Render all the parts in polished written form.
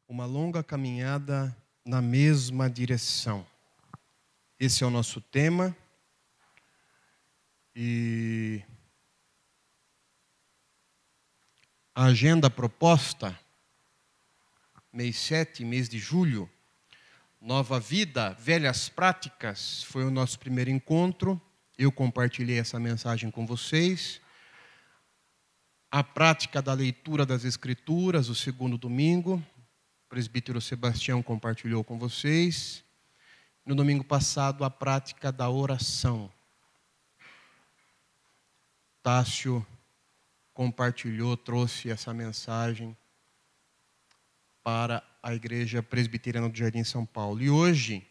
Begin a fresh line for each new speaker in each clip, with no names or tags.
Uma longa caminhada na mesma direção. Esse é o nosso tema. E a agenda proposta, mês 7, mês de julho, Nova Vida, Velhas Práticas, foi o nosso primeiro encontro. Eu compartilhei essa mensagem com vocês. A prática da leitura das Escrituras, o segundo domingo, o presbítero Sebastião compartilhou com vocês. No domingo passado, a prática da oração. Tássio compartilhou, trouxe essa mensagem para a Igreja Presbiteriana do Jardim São Paulo. E hoje,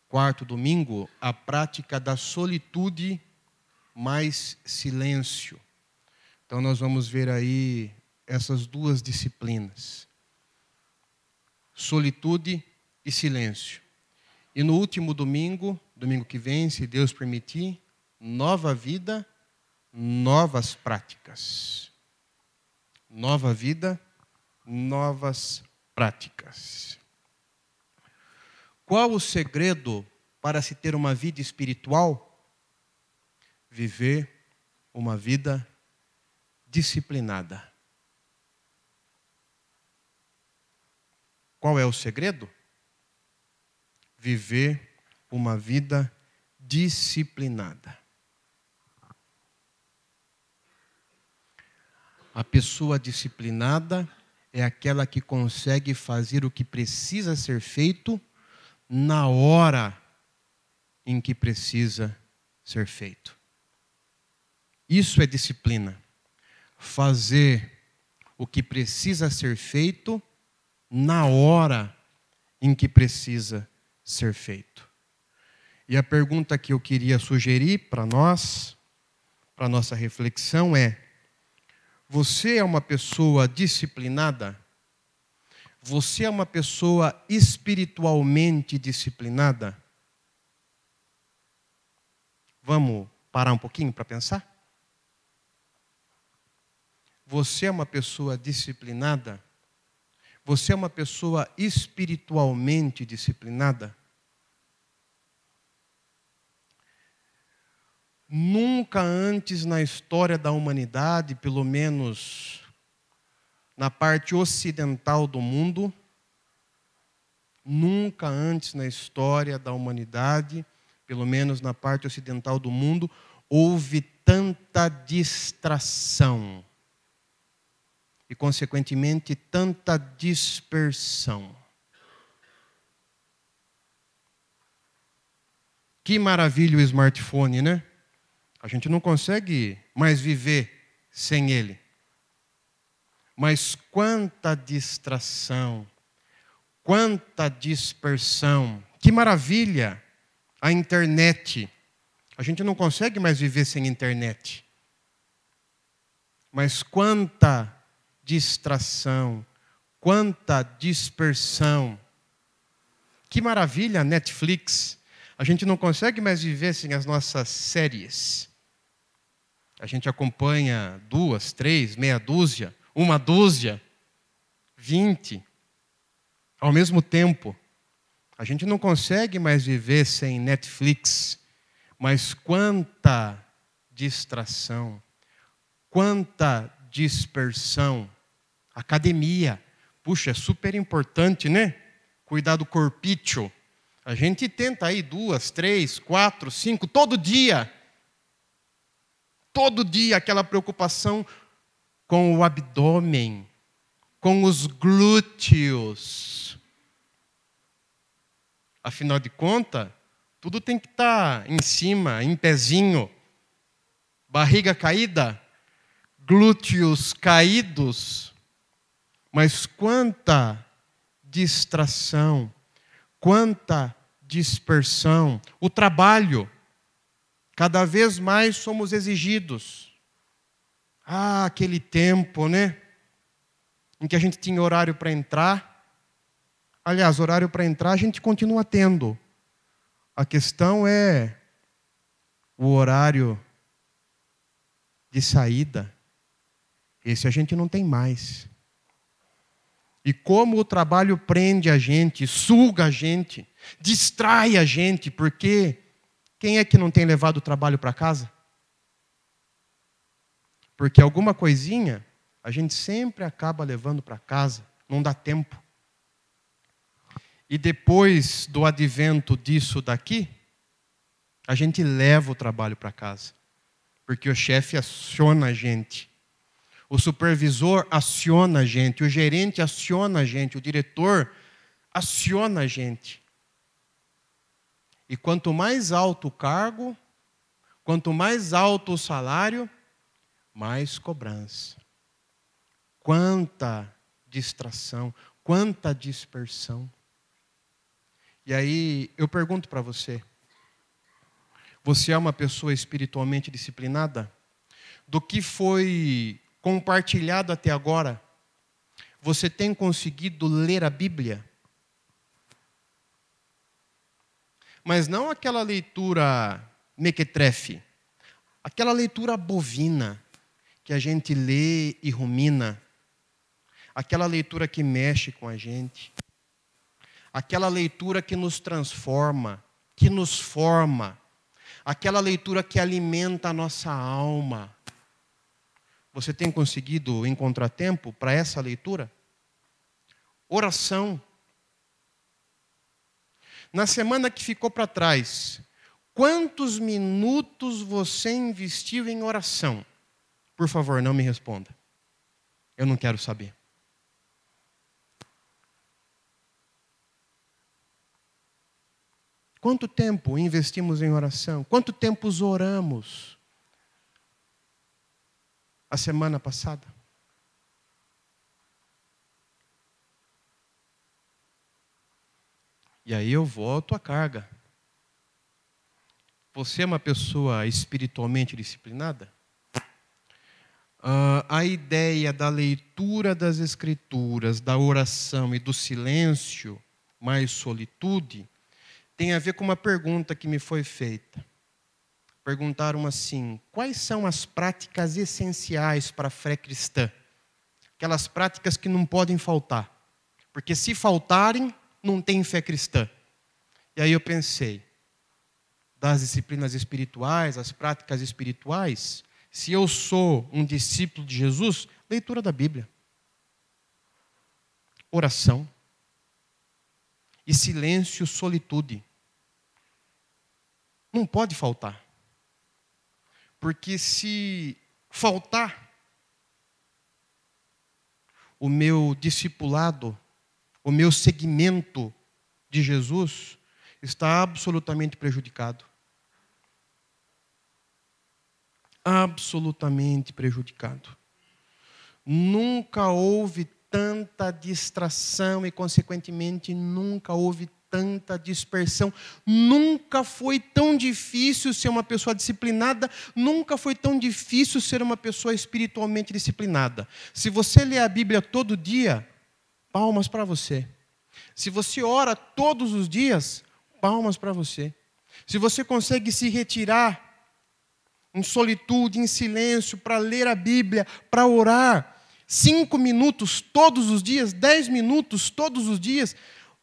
quarto domingo, a prática da solitude mais silêncio. Então nós vamos ver aí essas duas disciplinas. Solitude e silêncio. E no último domingo, domingo que vem, se Deus permitir, nova vida, novas práticas. Nova vida, novas práticas. Qual o segredo para se ter uma vida espiritual? Viver uma vida disciplinada. Qual é o segredo? Viver uma vida disciplinada. A pessoa disciplinada é aquela que consegue fazer o que precisa ser feito na hora em que precisa ser feito. Isso é disciplina. Fazer o que precisa ser feito na hora em que precisa ser feito. E a pergunta que eu queria sugerir para nós, para nossa reflexão é: você é uma pessoa disciplinada? Você é uma pessoa espiritualmente disciplinada? Vamos parar um pouquinho para pensar? Você é uma pessoa disciplinada? Você é uma pessoa espiritualmente disciplinada? Nunca antes na história da humanidade, pelo menos na parte ocidental do mundo, nunca antes na história da humanidade, pelo menos na parte ocidental do mundo, houve tanta distração. E, consequentemente, tanta dispersão. Que maravilha o smartphone, né? A gente não consegue mais viver sem ele. Mas quanta distração, quanta dispersão. Que maravilha a internet. A gente não consegue mais viver sem internet. Mas quanta distração, quanta dispersão. Que maravilha a Netflix. A gente não consegue mais viver sem as nossas séries. A gente acompanha 2, 3, meia dúzia, 1 dúzia, 20. Ao mesmo tempo. A gente não consegue mais viver sem Netflix. Mas quanta distração, quanta dispersão. Academia. Puxa, é super importante, né? Cuidar do corpício. A gente tenta aí 2, 3, 4, 5, todo dia. Todo dia aquela preocupação com o abdômen, com os glúteos. Afinal de contas, tudo tem que estar em cima, em pezinho. Barriga caída, glúteos caídos. Mas quanta distração, quanta dispersão. O trabalho, cada vez mais somos exigidos. Ah, aquele tempo, né? Em que a gente tinha horário para entrar. Aliás, horário para entrar a gente continua tendo. A questão é o horário de saída. Esse a gente não tem mais. E como o trabalho prende a gente, suga a gente, distrai a gente, porque quem é que não tem levado o trabalho para casa? Porque alguma coisinha a gente sempre acaba levando para casa, não dá tempo. E depois do advento disso daqui, a gente leva o trabalho para casa, porque o chefe aciona a gente. O supervisor aciona a gente, o gerente aciona a gente, o diretor aciona a gente. E quanto mais alto o cargo, quanto mais alto o salário, mais cobrança. Quanta distração, quanta dispersão. E aí eu pergunto para você, você é uma pessoa espiritualmente disciplinada? Do que foi compartilhado até agora, você tem conseguido ler a Bíblia? Mas não aquela leitura mequetrefe, aquela leitura bovina, que a gente lê e rumina, aquela leitura que mexe com a gente, aquela leitura que nos transforma, que nos forma, aquela leitura que alimenta a nossa alma. Você tem conseguido encontrar tempo para essa leitura? Oração. Na semana que ficou para trás, quantos minutos você investiu em oração? Por favor, não me responda. Eu não quero saber. Quanto tempo investimos em oração? Quanto tempo oramos? A semana passada. E aí eu volto à carga. Você é uma pessoa espiritualmente disciplinada? A ideia da leitura das Escrituras, da oração e do silêncio, mais solitude, tem a ver com uma pergunta que me foi feita. Perguntaram assim: quais são as práticas essenciais para a fé cristã? Aquelas práticas que não podem faltar. Porque se faltarem, não tem fé cristã. E aí eu pensei, das disciplinas espirituais, as práticas espirituais, se eu sou um discípulo de Jesus, leitura da Bíblia. Oração. E silêncio, solitude. Não pode faltar. Porque se faltar, o meu discipulado, o meu seguimento de Jesus está absolutamente prejudicado. Absolutamente prejudicado. Nunca houve tanta distração e, consequentemente, nunca houve tanta dispersão. Nunca foi tão difícil ser uma pessoa disciplinada, nunca foi tão difícil ser uma pessoa espiritualmente disciplinada. Se você lê a Bíblia todo dia, palmas para você. Se você ora todos os dias, palmas para você. Se você consegue se retirar em solitude, em silêncio, para ler a Bíblia, para orar, 5 minutos todos os dias, 10 minutos todos os dias,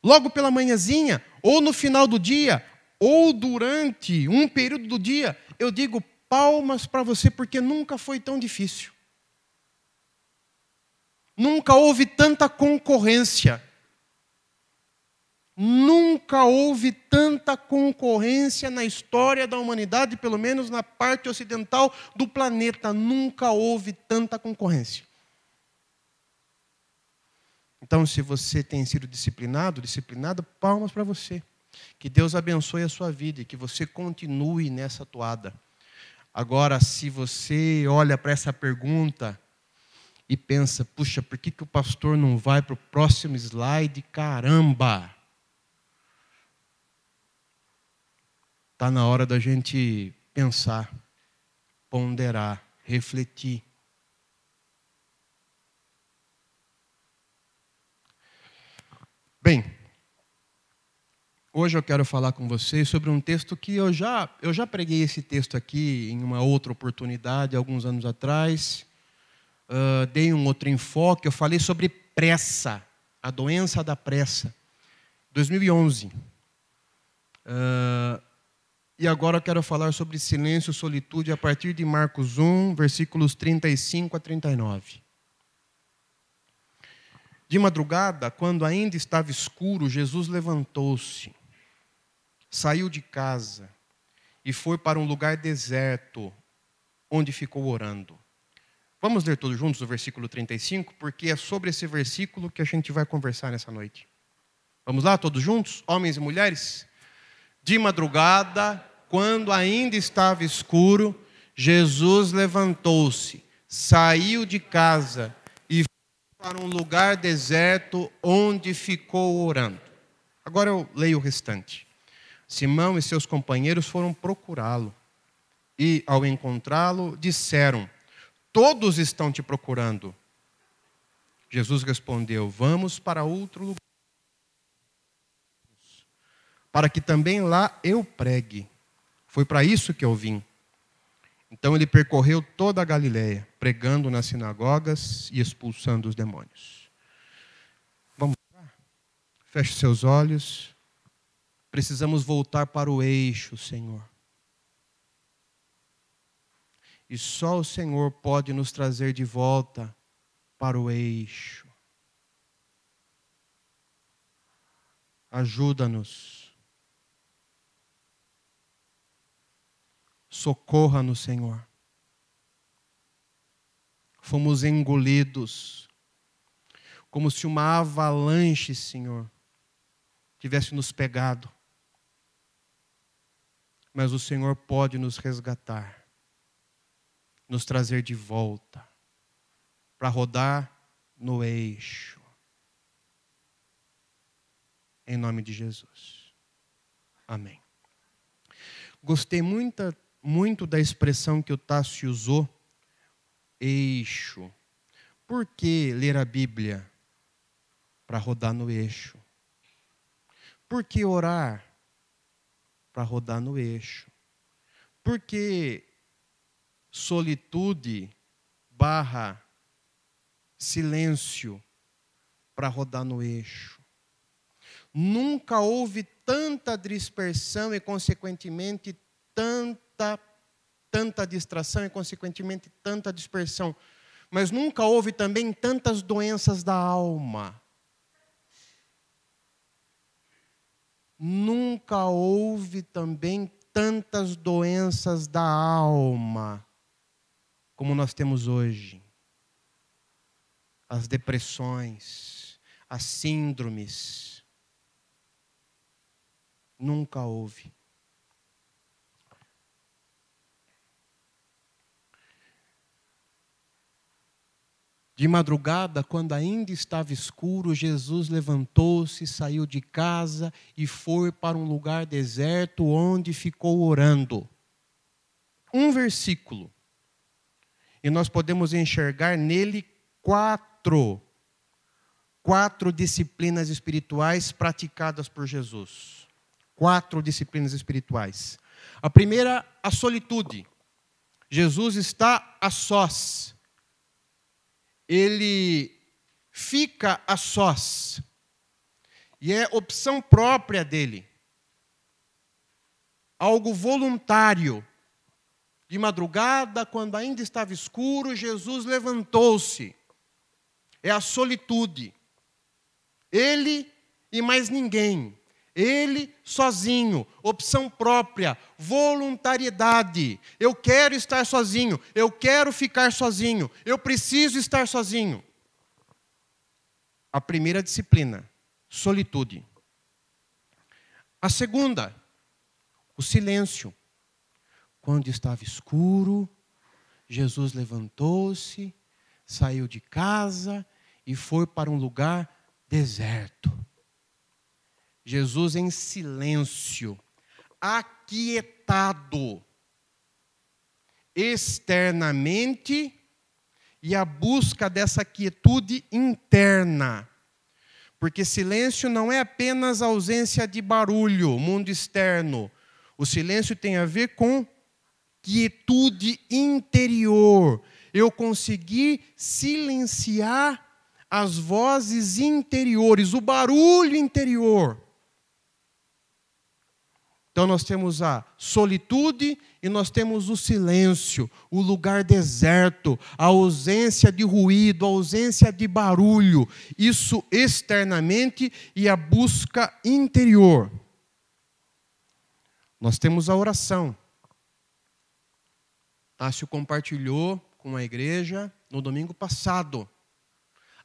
logo pela manhãzinha, ou no final do dia, ou durante um período do dia, eu digo palmas para você, porque nunca foi tão difícil. Nunca houve tanta concorrência. Nunca houve tanta concorrência na história da humanidade, pelo menos na parte ocidental do planeta. Nunca houve tanta concorrência. Então, se você tem sido disciplinado, disciplinada, palmas para você. Que Deus abençoe a sua vida e que você continue nessa toada. Agora, se você olha para essa pergunta e pensa, puxa, por que o pastor não vai para o próximo slide? Caramba! Está na hora da gente pensar, ponderar, refletir. Bem, hoje eu quero falar com vocês sobre um texto que eu já preguei esse texto aqui em uma outra oportunidade, alguns anos atrás. Dei um outro enfoque, eu falei sobre pressa. A Doença da Pressa, 2011. E agora eu quero falar sobre silêncio e solitude a partir de Marcos 1, versículos 35 a 39. De madrugada, quando ainda estava escuro, Jesus levantou-se, saiu de casa e foi para um lugar deserto, onde ficou orando. Vamos ler todos juntos o versículo 35, porque é sobre esse versículo que a gente vai conversar nessa noite. Vamos lá, todos juntos, homens e mulheres? De madrugada, quando ainda estava escuro, Jesus levantou-se, saiu de casa e foi para um lugar deserto onde ficou orando. Agora eu leio o restante. Simão e seus companheiros foram procurá-lo e, ao encontrá-lo, disseram: todos estão te procurando. Jesus respondeu: vamos para outro lugar, para que também lá eu pregue. Foi para isso que eu vim. Então ele percorreu toda a Galileia, pregando nas sinagogas e expulsando os demônios. Vamos lá? Feche seus olhos. Precisamos voltar para o eixo, Senhor. E só o Senhor pode nos trazer de volta para o eixo. Ajuda-nos. Socorra-nos, Senhor. Fomos engolidos, como se uma avalanche, Senhor, tivesse nos pegado. Mas o Senhor pode nos resgatar, nos trazer de volta, para rodar no eixo. Em nome de Jesus. Amém. Gostei muito da expressão que o Tássio usou, eixo. Por que ler a Bíblia? Para rodar no eixo. Por que orar? Para rodar no eixo. Por que solitude / silêncio? Para rodar no eixo. Nunca houve tanta dispersão e, consequentemente, tanta distração e, consequentemente, tanta dispersão. Mas nunca houve também tantas doenças da alma. Nunca houve também tantas doenças da alma como nós temos hoje. As depressões, as síndromes. Nunca houve. De madrugada, quando ainda estava escuro, Jesus levantou-se, saiu de casa e foi para um lugar deserto onde ficou orando. Um versículo. E nós podemos enxergar nele quatro disciplinas espirituais praticadas por Jesus. 4 disciplinas espirituais. A primeira, a solitude. Jesus está a sós. Ele fica a sós. E é opção própria dele. Algo voluntário. De madrugada, quando ainda estava escuro, Jesus levantou-se. É a solitude. Ele e mais ninguém. Ele sozinho, opção própria, voluntariedade. Eu quero estar sozinho, eu quero ficar sozinho, eu preciso estar sozinho. A primeira disciplina, solitude. A segunda, o silêncio. Quando estava escuro, Jesus levantou-se, saiu de casa e foi para um lugar deserto. Jesus em silêncio, aquietado, externamente, e a busca dessa quietude interna. Porque silêncio não é apenas ausência de barulho, mundo externo. O silêncio tem a ver com quietude interior. Eu conseguir silenciar as vozes interiores, o barulho interior. Então nós temos a solitude e nós temos o silêncio, o lugar deserto, a ausência de ruído, a ausência de barulho. Isso externamente e a busca interior. Nós temos a oração. Tássio compartilhou com a igreja no domingo passado.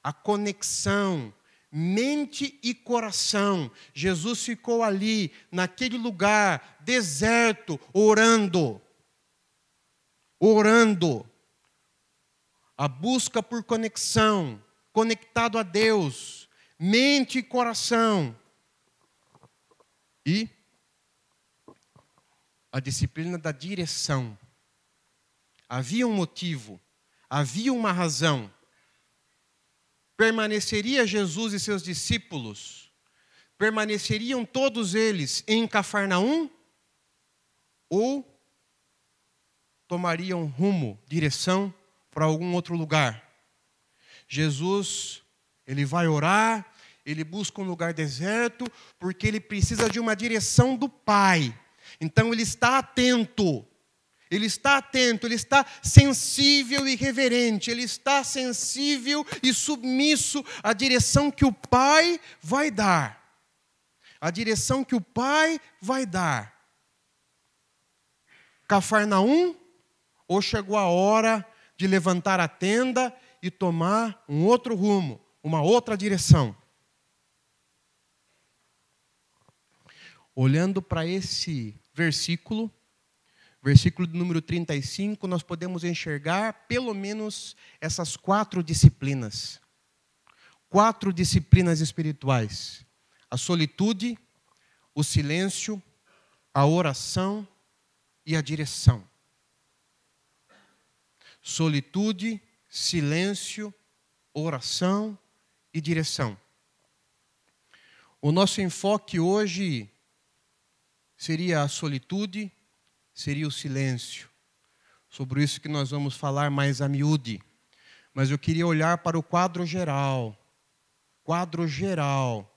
A conexão, mente e coração. Jesus ficou ali, naquele lugar, deserto, orando. Orando. A busca por conexão, conectado a Deus, mente e coração. E a disciplina da direção. Havia um motivo, havia uma razão. Permaneceria Jesus e seus discípulos, permaneceriam todos eles em Cafarnaum? Ou tomariam rumo, direção para algum outro lugar? Jesus, ele vai orar, ele busca um lugar deserto, porque ele precisa de uma direção do Pai. Então ele está atento. Ele está atento, ele está sensível e reverente, ele está sensível e submisso à direção que o Pai vai dar. A direção que o Pai vai dar. Cafarnaum, ou chegou a hora de levantar a tenda e tomar um outro rumo, uma outra direção? Olhando para esse versículo número 35, nós podemos enxergar pelo menos essas 4 disciplinas. 4 disciplinas espirituais. A solitude, o silêncio, a oração e a direção. Solitude, silêncio, oração e direção. O nosso enfoque hoje seria a solitude, seria o silêncio. Sobre isso que nós vamos falar mais a miúde. Mas eu queria olhar para o quadro geral. Quadro geral.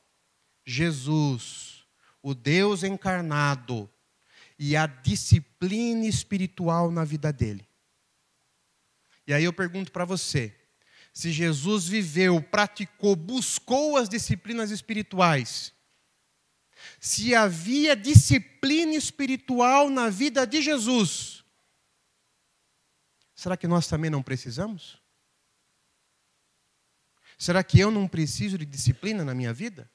Jesus, o Deus encarnado e a disciplina espiritual na vida dele. E aí eu pergunto para você, se Jesus viveu, praticou, buscou as disciplinas espirituais, se havia disciplina espiritual na vida de Jesus, será que nós também não precisamos? Será que eu não preciso de disciplina na minha vida?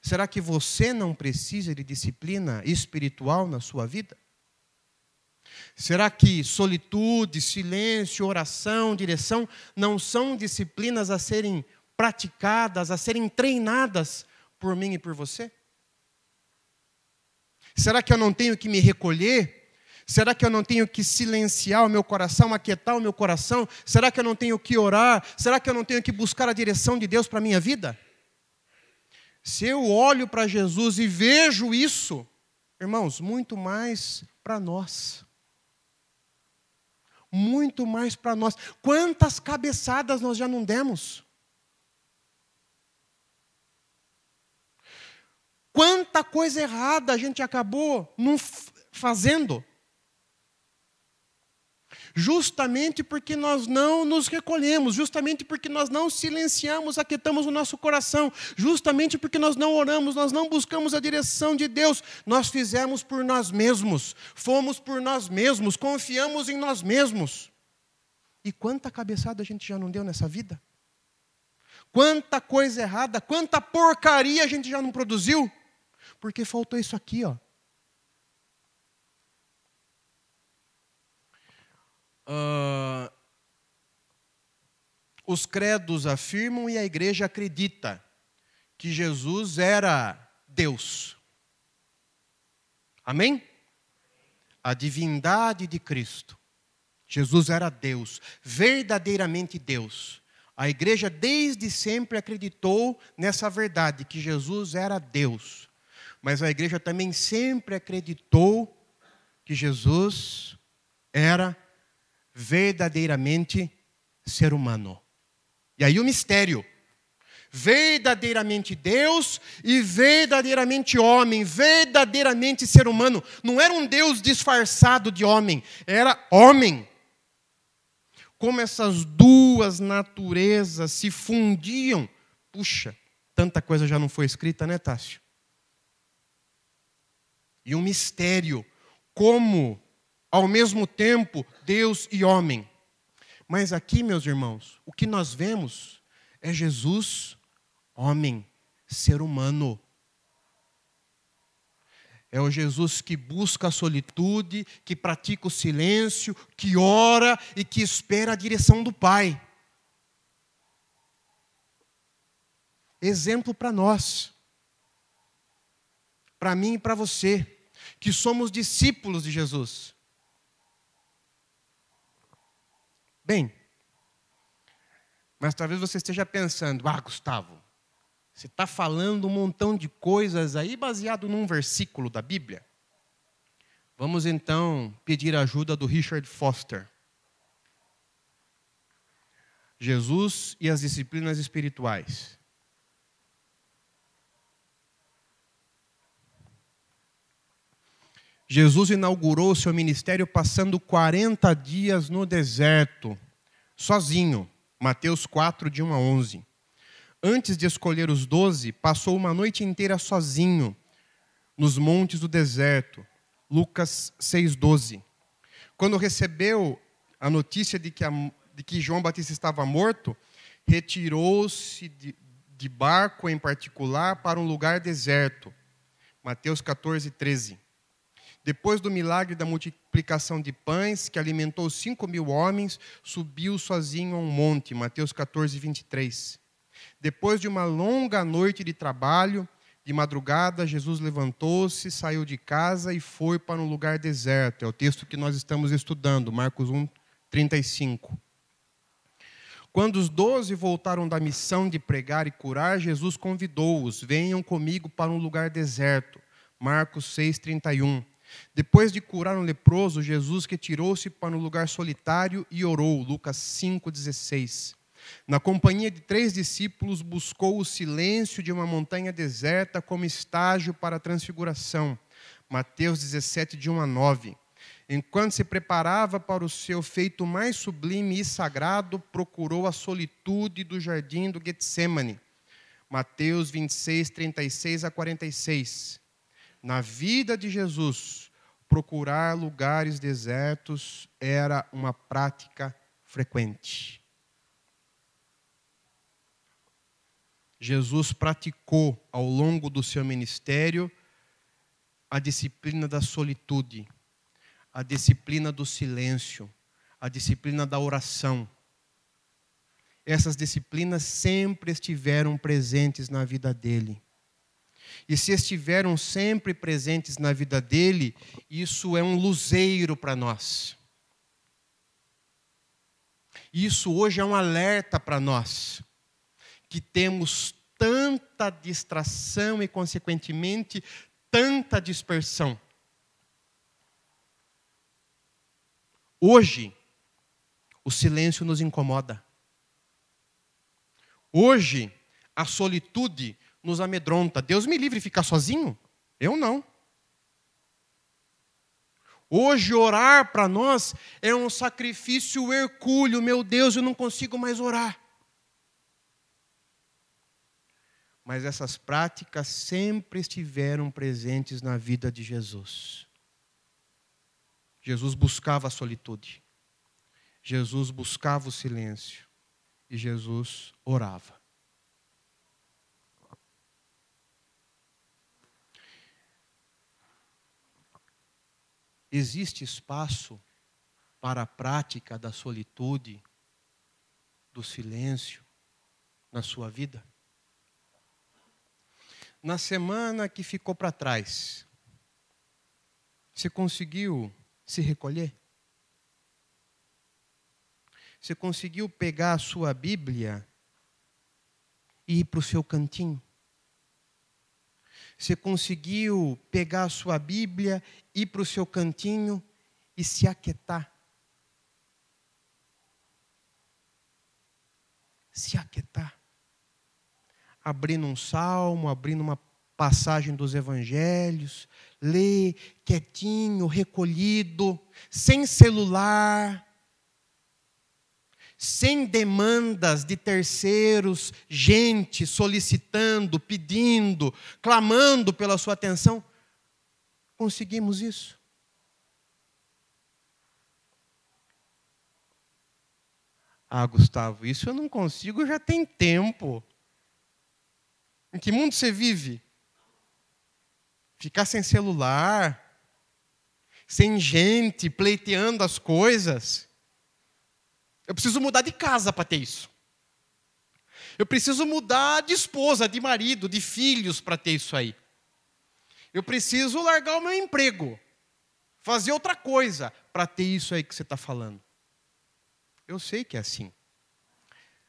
Será que você não precisa de disciplina espiritual na sua vida? Será que solitude, silêncio, oração, direção não são disciplinas a serem praticadas, a serem treinadas por mim e por você? Será que eu não tenho que me recolher? Será que eu não tenho que silenciar o meu coração, aquietar o meu coração? Será que eu não tenho que orar? Será que eu não tenho que buscar a direção de Deus para a minha vida? Se eu olho para Jesus e vejo isso, irmãos, muito mais para nós. Muito mais para nós. Quantas cabeçadas nós já não demos? Quanta coisa errada a gente acabou não fazendo. Justamente porque nós não nos recolhemos, justamente porque nós não silenciamos, aquietamos o nosso coração, justamente porque nós não oramos, nós não buscamos a direção de Deus, nós fizemos por nós mesmos, fomos por nós mesmos, confiamos em nós mesmos. E quanta cabeçada a gente já não deu nessa vida? Quanta coisa errada, quanta porcaria a gente já não produziu? Porque faltou isso aqui, ó. Os credos afirmam e a igreja acredita que Jesus era Deus. Amém? A divindade de Cristo. Jesus era Deus, verdadeiramente Deus. A igreja desde sempre acreditou nessa verdade, que Jesus era Deus. Mas a igreja também sempre acreditou que Jesus era verdadeiramente ser humano. E aí o mistério. verdadeiramente Deus e verdadeiramente homem, verdadeiramente ser humano. Não era um Deus disfarçado de homem, era homem. Como essas duas naturezas se fundiam. Puxa, tanta coisa já não foi escrita, né, Tássio? E um mistério, como, ao mesmo tempo, Deus e homem. Mas aqui, meus irmãos, o que nós vemos é Jesus, homem, ser humano. É o Jesus que busca a solitude, que pratica o silêncio, que ora e que espera a direção do Pai. Exemplo para nós, para mim e para você, que somos discípulos de Jesus. Bem, mas talvez você esteja pensando, Gustavo, você está falando um montão de coisas aí baseado num versículo da Bíblia? Vamos então pedir a ajuda do Richard Foster. Jesus e as disciplinas espirituais. Jesus inaugurou o seu ministério passando 40 dias no deserto, sozinho. Mateus 4, de 1 a 11. Antes de escolher os 12, passou uma noite inteira sozinho, nos montes do deserto. Lucas 6, 12. Quando recebeu a notícia de que João Batista estava morto, retirou-se de barco em particular para um lugar deserto. Mateus 14, 13. Depois do milagre da multiplicação de pães, que alimentou 5.000 homens, subiu sozinho a um monte. Mateus 14, 23. Depois de uma longa noite de trabalho, de madrugada, Jesus levantou-se, saiu de casa e foi para um lugar deserto. É o texto que nós estamos estudando, Marcos 1, 35. Quando os 12 voltaram da missão de pregar e curar, Jesus convidou-os: venham comigo para um lugar deserto. Marcos 6, 31. Depois de curar um leproso, Jesus retirou-se para um lugar solitário e orou. Lucas 5, 16. Na companhia de 3 discípulos, buscou o silêncio de uma montanha deserta como estágio para a transfiguração. Mateus 17, de 1 a 9. Enquanto se preparava para o seu feito mais sublime e sagrado, procurou a solitude do jardim do Getsemane. Mateus 26, 36 a 46. Na vida de Jesus, procurar lugares desertos era uma prática frequente. Jesus praticou ao longo do seu ministério a disciplina da solitude, a disciplina do silêncio, a disciplina da oração. Essas disciplinas sempre estiveram presentes na vida dele. E se estiveram sempre presentes na vida dele, isso é um luzeiro para nós. Isso hoje é um alerta para nós, que temos tanta distração e, consequentemente, tanta dispersão. Hoje, o silêncio nos incomoda. Hoje, a solitude nos amedronta. Deus me livre de ficar sozinho? Eu não. Hoje, orar para nós é um sacrifício hercúleo. Meu Deus, eu não consigo mais orar. Mas essas práticas sempre estiveram presentes na vida de Jesus. Jesus buscava a solitude. Jesus buscava o silêncio. E Jesus orava. Existe espaço para a prática da solitude, do silêncio, na sua vida? Na semana que ficou para trás, você conseguiu se recolher? Você conseguiu pegar a sua Bíblia e ir para o seu cantinho? Você conseguiu pegar a sua Bíblia, ir para o seu cantinho e se aquietar? Se aquietar. abrindo um salmo, abrindo uma passagem dos evangelhos, lê quietinho, recolhido, sem celular, sem demandas de terceiros, gente solicitando, pedindo, clamando pela sua atenção. Conseguimos isso? Ah, Gustavo, isso eu não consigo, já tem tempo. Em que mundo você vive? Ficar sem celular, sem gente pleiteando as coisas. Eu preciso mudar de casa para ter isso. Eu preciso mudar de esposa, de marido, de filhos para ter isso aí. Eu preciso largar o meu emprego, fazer outra coisa para ter isso aí que você está falando. Eu sei que é assim.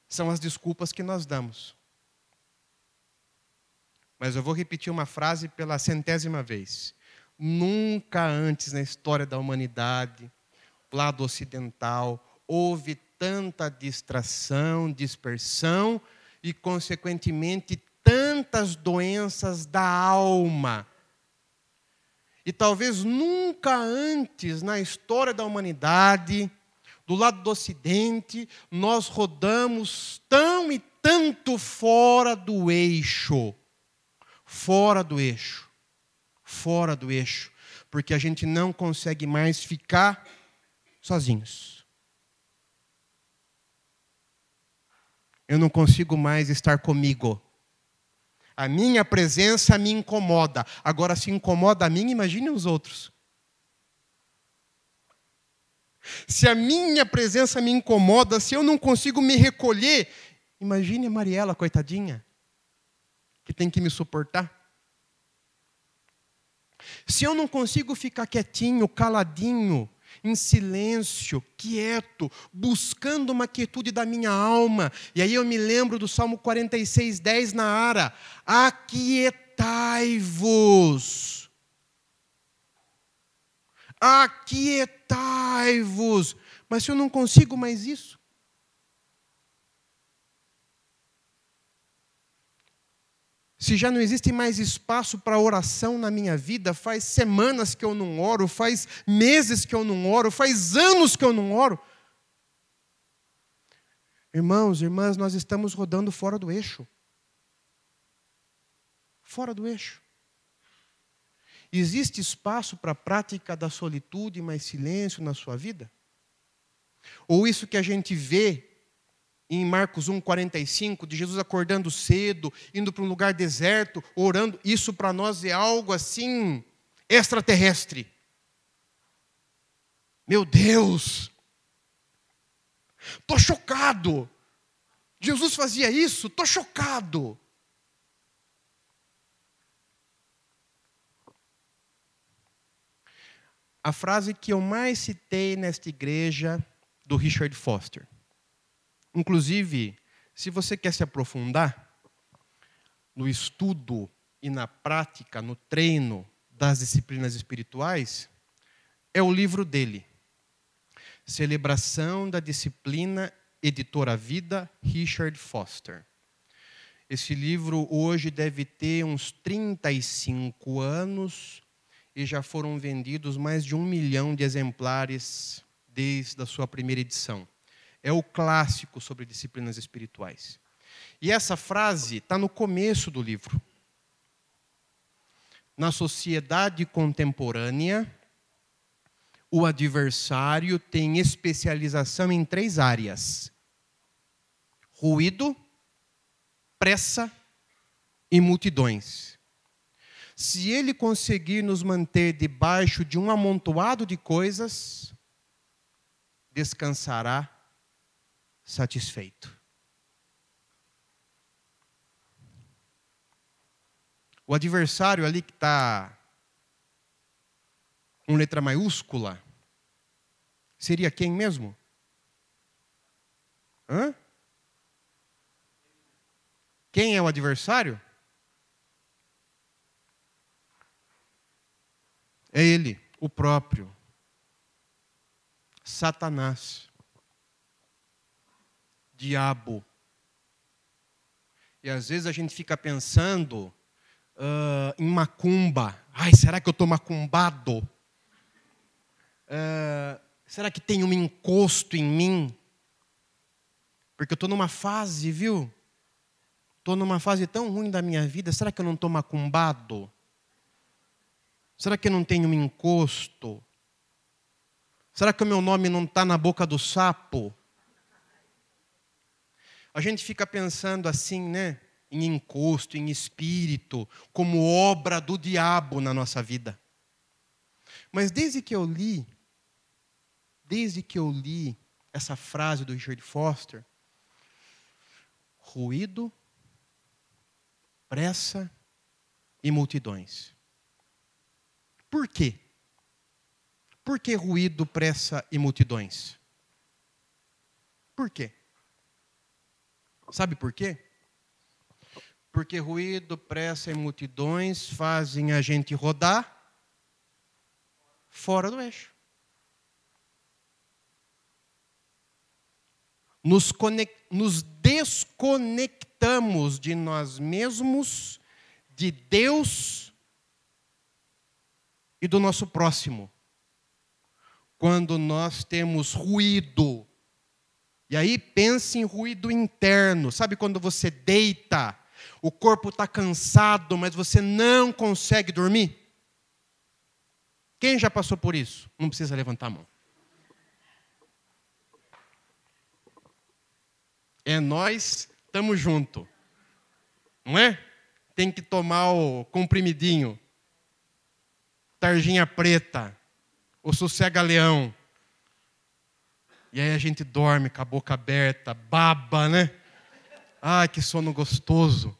São as desculpas que nós damos. Mas eu vou repetir uma frase pela 100ª vez. Nunca antes na história da humanidade, lado ocidental, houve tanta distração, dispersão e, consequentemente, tantas doenças da alma. E talvez nunca antes na história da humanidade, do lado do Ocidente, nós rodamos tão e tanto fora do eixo. Fora do eixo. Fora do eixo. Porque a gente não consegue mais ficar sozinhos. Eu não consigo mais estar comigo. A minha presença me incomoda. Agora, se incomoda a mim, imagine os outros. Se a minha presença me incomoda, se eu não consigo me recolher, imagine a Mariela, coitadinha, que tem que me suportar. Se eu não consigo ficar quietinho, caladinho, em silêncio, quieto, buscando uma quietude da minha alma. E aí eu me lembro do Salmo 46:10 na Ara. Aquietai-vos. Aquietai-vos. Mas se eu não consigo mais isso? Se já não existe mais espaço para oração na minha vida, faz semanas que eu não oro, faz meses que eu não oro, faz anos que eu não oro. Irmãos, irmãs, nós estamos rodando fora do eixo. Fora do eixo. Existe espaço para a prática da solitude e mais silêncio na sua vida? Ou isso que a gente vê em Marcos 1:45, de Jesus acordando cedo, indo para um lugar deserto, orando, isso para nós é algo assim, extraterrestre. Meu Deus! Estou chocado! Jesus fazia isso? Estou chocado! A frase que eu mais citei nesta igreja, do Richard Foster. Inclusive, se você quer se aprofundar no estudo e na prática, no treino das disciplinas espirituais, é o livro dele. Celebração da Disciplina, Editora Vida, Richard Foster. Esse livro hoje deve ter uns 35 anos e já foram vendidos mais de 1 milhão de exemplares desde a sua primeira edição. É o clássico sobre disciplinas espirituais. E essa frase está no começo do livro. Na sociedade contemporânea, o adversário tem especialização em 3 áreas: ruído, pressa e multidões. Se ele conseguir nos manter debaixo de um amontoado de coisas, descansará satisfeito. O adversário ali que está com letra maiúscula, seria quem mesmo? Hã? Quem é o adversário? É ele, o próprio. Satanás. Diabo. E às vezes a gente fica pensando em macumba. Ai, será que eu estou macumbado? Será que tem um encosto em mim? Porque eu estou numa fase, viu? Estou numa fase tão ruim da minha vida. Será que eu não estou macumbado? Será que eu não tenho um encosto? Será que o meu nome não está na boca do sapo? A gente fica pensando assim, né? Em encosto, em espírito, como obra do diabo na nossa vida. Mas desde que eu li essa frase do Richard Foster, ruído, pressa e multidões. Por quê? Por que ruído, pressa e multidões? Por quê? Sabe por quê? Porque ruído, pressa e multidões fazem a gente rodar fora do eixo. Nos desconectamos de nós mesmos, de Deus e do nosso próximo. Quando nós temos ruído. E aí pense em ruído interno. Sabe quando você deita, o corpo está cansado, mas você não consegue dormir? Quem já passou por isso? Não precisa levantar a mão. É nós, estamos junto. Não é? Tem que tomar o comprimidinho. Tarjinha preta. O sossega-leão. E aí a gente dorme com a boca aberta, baba, né? Ai, que sono gostoso.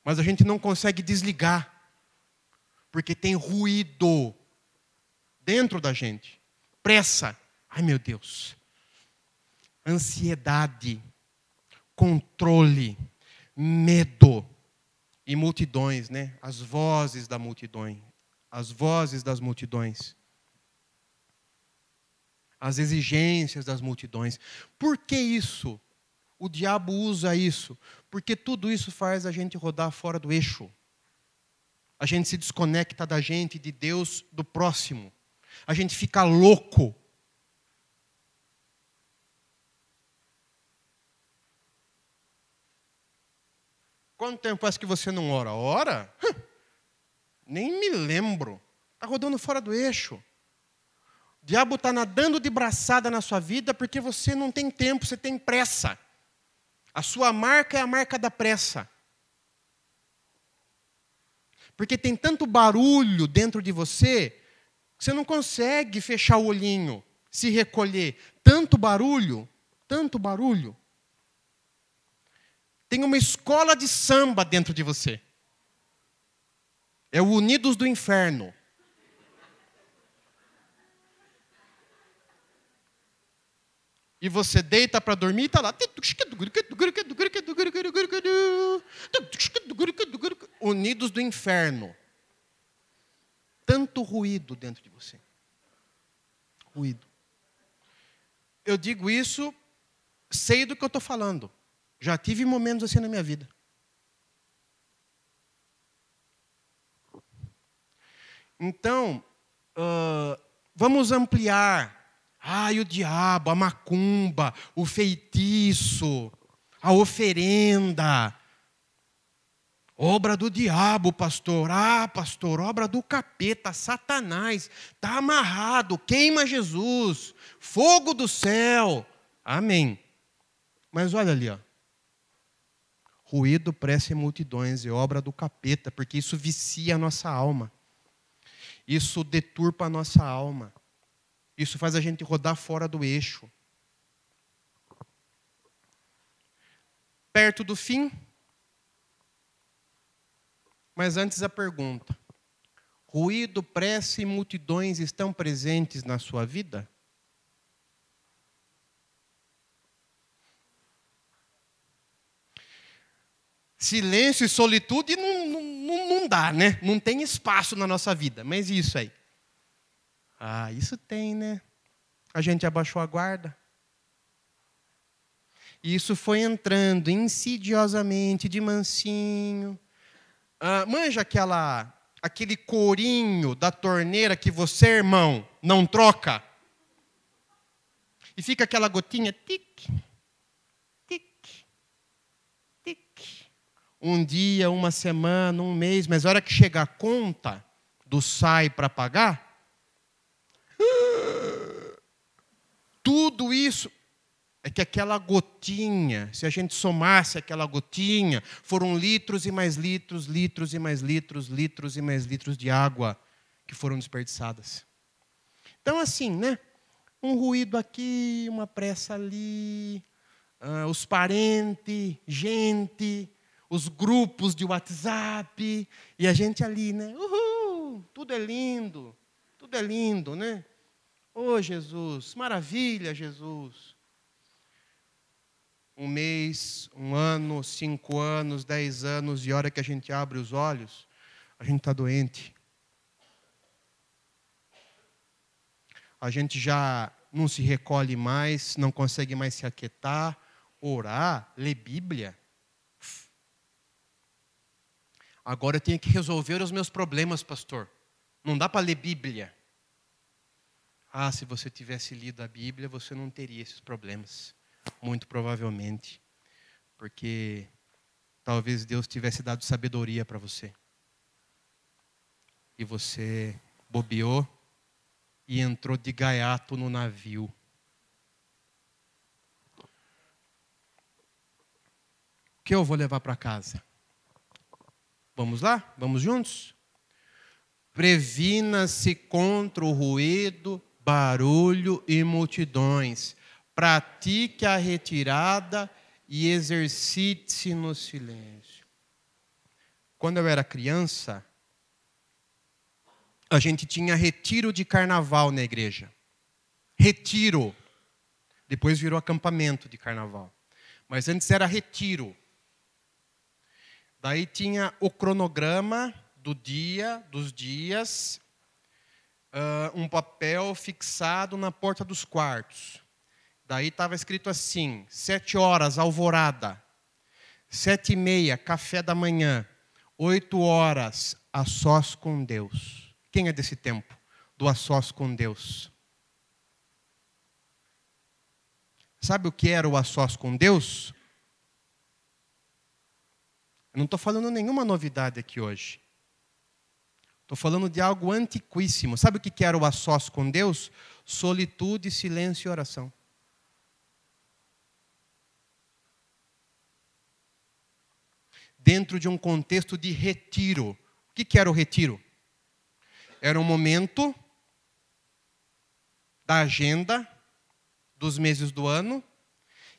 Mas a gente não consegue desligar. Porque tem ruído dentro da gente. Pressa. Ai, meu Deus. Ansiedade. Controle. Medo. E multidões, né? As vozes da multidão. As vozes das multidões. As exigências das multidões. Por que isso? O diabo usa isso. Porque tudo isso faz a gente rodar fora do eixo. A gente se desconecta da gente, de Deus, do próximo. A gente fica louco. Quanto tempo faz que você não ora? Ora? Nem me lembro. Está rodando fora do eixo. O diabo está nadando de braçada na sua vida porque você não tem tempo, você tem pressa. A sua marca é a marca da pressa. Porque tem tanto barulho dentro de você que você não consegue fechar o olhinho, se recolher. Tanto barulho, tanto barulho. Tem uma escola de samba dentro de você. É o Unidos do Inferno. E você deita para dormir e está lá. Unidos do Inferno. Tanto ruído dentro de você. Ruído. Eu digo isso, sei do que eu estou falando. Já tive momentos assim na minha vida. Então, vamos ampliar. E o diabo, a macumba, o feitiço, a oferenda. Obra do diabo, pastor. Pastor, obra do capeta, Satanás. Está amarrado, queima Jesus. Fogo do céu. Amém. Mas olha ali, ó. Ruído, pressa e multidões é obra do capeta, porque isso vicia a nossa alma. Isso deturpa a nossa alma. Isso faz a gente rodar fora do eixo. Perto do fim. Mas antes a pergunta. Ruído, pressa e multidões estão presentes na sua vida? Silêncio e solitude não dá, né? Não tem espaço na nossa vida. Mas isso aí? Isso tem, né? A gente abaixou a guarda. E isso foi entrando insidiosamente, de mansinho. Manja aquele corinho da torneira que você, irmão, não troca? E fica aquela gotinha, tic, tic, tic. Um dia, uma semana, um mês, mas a hora que chega a conta do SAI para pagar, tudo isso é que aquela gotinha, se a gente somasse aquela gotinha, foram litros e mais litros, litros e mais litros, litros e mais litros de água que foram desperdiçadas. Então, assim, né? Um ruído aqui, uma pressa ali, os parentes, gente, os grupos de WhatsApp, e a gente ali, né? Uhul, tudo é lindo, né? Oh, Jesus, maravilha, Jesus. Um mês, um ano, 5 anos, 10 anos, e a hora que a gente abre os olhos, a gente está doente. A gente já não se recolhe mais, não consegue mais se aquietar, orar, ler Bíblia. Agora eu tenho que resolver os meus problemas, pastor. Não dá para ler Bíblia. Se você tivesse lido a Bíblia, você não teria esses problemas. Muito provavelmente. Porque talvez Deus tivesse dado sabedoria para você. E você bobeou e entrou de gaiato no navio. O que eu vou levar para casa? Vamos lá? Vamos juntos? Previna-se contra o ruído, barulho e multidões. Pratique a retirada e exercite-se no silêncio. Quando eu era criança, a gente tinha retiro de carnaval na igreja. Retiro. Depois virou acampamento de carnaval. Mas antes era retiro. Daí tinha o cronograma do dia, dos dias, um papel fixado na porta dos quartos. Daí estava escrito assim, 7 horas, alvorada. 7h30, café da manhã. 8 horas, a sós com Deus. Quem é desse tempo? Do a sós com Deus. Sabe o que era o a sós com Deus? Eu não estou falando nenhuma novidade aqui hoje. Estou falando de algo antiquíssimo. Sabe o que era o a sós com Deus? Solitude, silêncio e oração. Dentro de um contexto de retiro. O que era o retiro? Era um momento da agenda dos meses do ano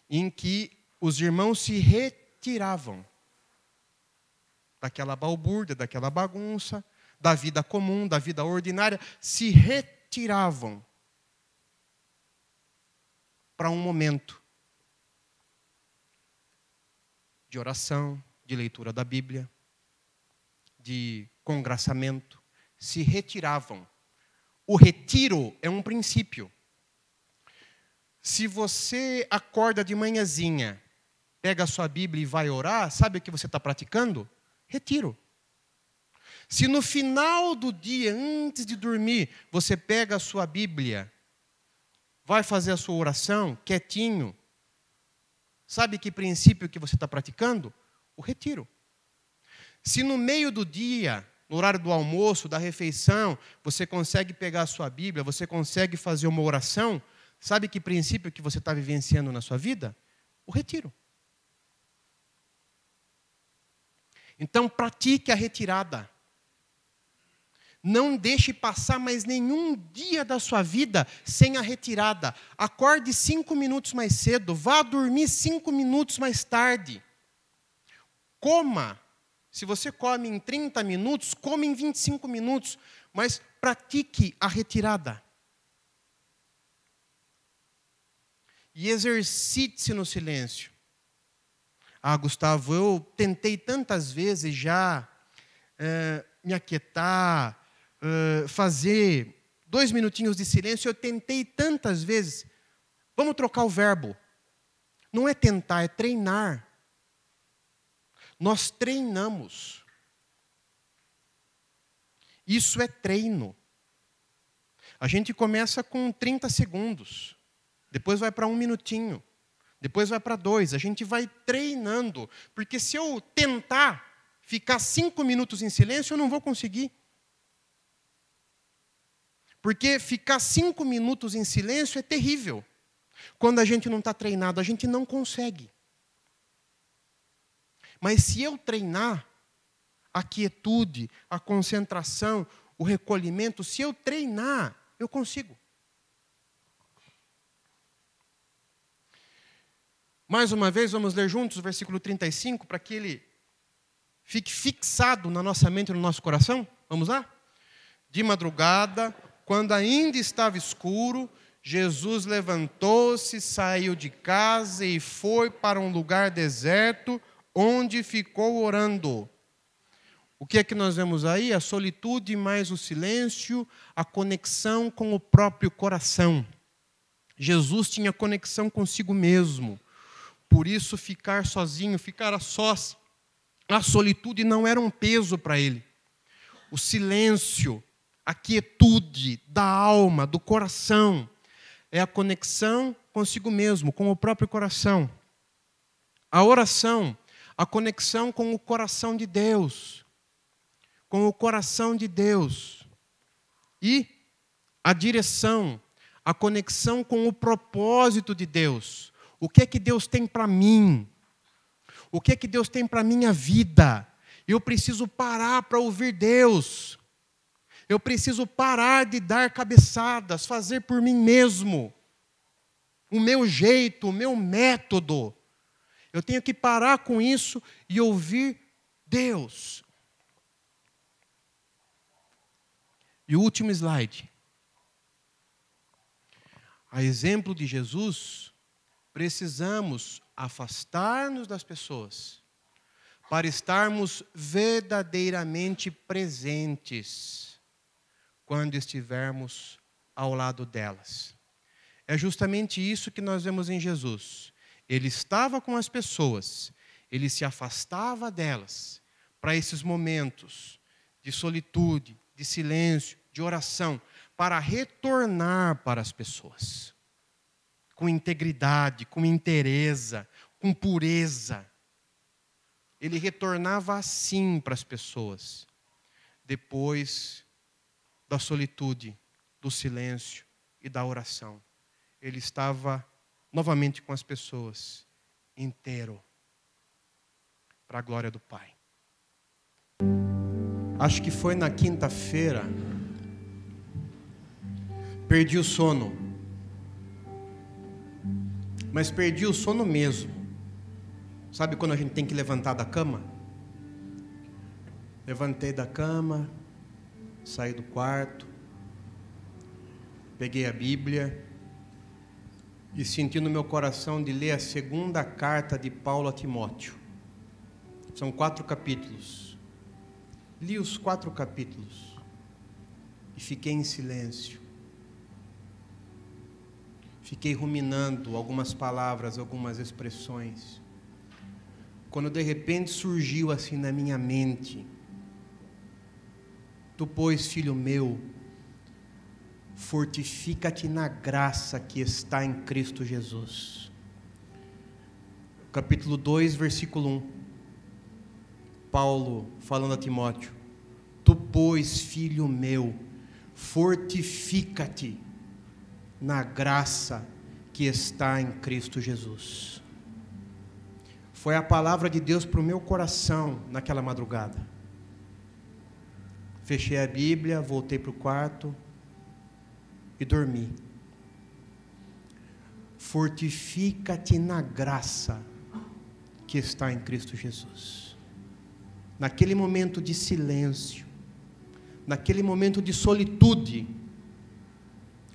em que os irmãos se retiravam daquela balbúrdia, daquela bagunça, da vida comum, da vida ordinária, se retiravam para um momento de oração, de leitura da Bíblia, de congraçamento, se retiravam. O retiro é um princípio. Se você acorda de manhãzinha, pega a sua Bíblia e vai orar, sabe o que você está praticando? Retiro. Se no final do dia, antes de dormir, você pega a sua Bíblia, vai fazer a sua oração, quietinho, sabe que princípio que você está praticando? O retiro. Se no meio do dia, no horário do almoço, da refeição, você consegue pegar a sua Bíblia, você consegue fazer uma oração, sabe que princípio que você está vivenciando na sua vida? O retiro. Então, pratique a retirada. Não deixe passar mais nenhum dia da sua vida sem a retirada. Acorde 5 minutos mais cedo, vá dormir 5 minutos mais tarde. Coma. Se você come em 30 minutos, come em 25 minutos, mas pratique a retirada. E exercite-se no silêncio. Gustavo, eu tentei tantas vezes já me aquietar, fazer 2 minutinhos de silêncio, eu tentei tantas vezes. Vamos trocar o verbo. Não é tentar, é treinar. Nós treinamos. Isso é treino. A gente começa com 30 segundos. Depois vai para 1 minutinho. Depois vai para 2. A gente vai treinando. Porque se eu tentar ficar 5 minutos em silêncio, eu não vou conseguir. Porque ficar 5 minutos em silêncio é terrível. Quando a gente não está treinado, a gente não consegue. Mas se eu treinar a quietude, a concentração, o recolhimento, se eu treinar, eu consigo. Mais uma vez, vamos ler juntos o versículo 35, para que ele fique fixado na nossa mente e no nosso coração. Vamos lá? De madrugada, quando ainda estava escuro, Jesus levantou-se, saiu de casa e foi para um lugar deserto, onde ficou orando. O que é que nós vemos aí? A solitude mais o silêncio, a conexão com o próprio coração. Jesus tinha conexão consigo mesmo. Por isso, ficar sozinho, ficar a sós, a solitude não era um peso para ele. O silêncio, a quietude da alma, do coração, é a conexão consigo mesmo, com o próprio coração. A oração, a conexão com o coração de Deus. Com o coração de Deus. E a direção, a conexão com o propósito de Deus. O que é que Deus tem para mim? O que é que Deus tem para a minha vida? Eu preciso parar para ouvir Deus. Eu preciso parar de dar cabeçadas, fazer por mim mesmo. O meu jeito, o meu método. Eu tenho que parar com isso e ouvir Deus. E o último slide. A exemplo de Jesus, precisamos afastar-nos das pessoas para estarmos verdadeiramente presentes quando estivermos ao lado delas. É justamente isso que nós vemos em Jesus. Ele estava com as pessoas, ele se afastava delas para esses momentos de solitude, de silêncio, de oração, para retornar para as pessoas. Com integridade, com inteireza, com pureza. Ele retornava assim para as pessoas, depois da solitude, do silêncio e da oração. Ele estava novamente com as pessoas, inteiro, para a glória do Pai. Acho que foi na quinta-feira, perdi o sono. Mas perdi o sono mesmo. Sabe quando a gente tem que levantar da cama? Levantei da cama, saí do quarto, peguei a Bíblia e senti no meu coração de ler a segunda carta de Paulo a Timóteo. São 4 capítulos. Li os 4 capítulos e fiquei em silêncio. Fiquei ruminando algumas palavras, algumas expressões. Quando de repente surgiu assim na minha mente: Tu, pois, filho meu, fortifica-te na graça que está em Cristo Jesus. Capítulo 2, versículo 1. Paulo falando a Timóteo: Tu, pois, filho meu, fortifica-te na graça que está em Cristo Jesus. Foi a palavra de Deus para o meu coração naquela madrugada. Fechei a Bíblia, voltei para o quarto e dormi. Fortifica-te na graça que está em Cristo Jesus. Naquele momento de silêncio, naquele momento de solitude,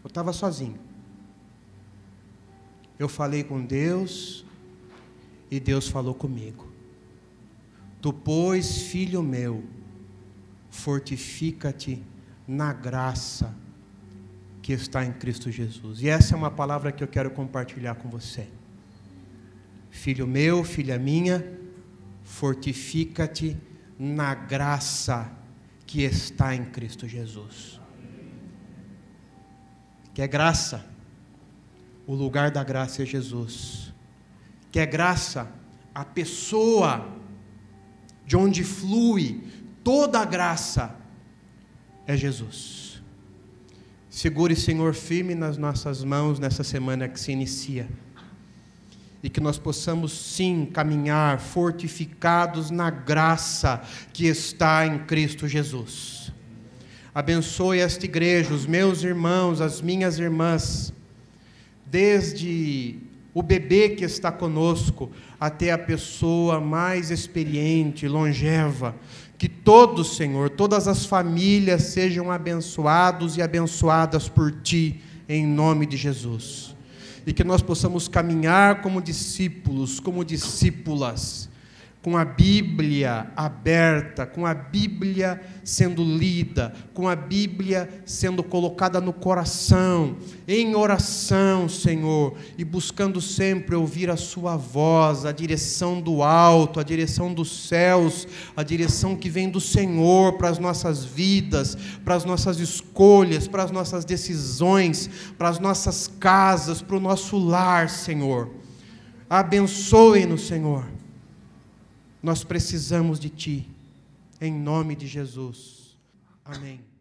eu estava sozinho. Eu falei com Deus e Deus falou comigo. Tu, pois, filho meu, fortifica-te na graça que está em Cristo Jesus. E essa é uma palavra que eu quero compartilhar com você. Filho meu, filha minha, fortifica-te na graça que está em Cristo Jesus. Quer graça? O lugar da graça é Jesus. Quer graça? A pessoa de onde flui toda a graça é Jesus. Segure, Senhor, firme nas nossas mãos nessa semana que se inicia. E que nós possamos sim caminhar fortificados na graça que está em Cristo Jesus. Abençoe esta igreja, os meus irmãos, as minhas irmãs, desde o bebê que está conosco até a pessoa mais experiente, longeva. Que todos, Senhor, todas as famílias sejam abençoados e abençoadas por Ti, em nome de Jesus. E que nós possamos caminhar como discípulos, como discípulas, com a Bíblia aberta, com a Bíblia sendo lida, com a Bíblia sendo colocada no coração, em oração, Senhor, e buscando sempre ouvir a Sua voz, a direção do alto, a direção dos céus, a direção que vem do Senhor para as nossas vidas, para as nossas escolhas, para as nossas decisões, para as nossas casas, para o nosso lar, Senhor. Abençoe-nos, Senhor. Nós precisamos de Ti, em nome de Jesus. Amém.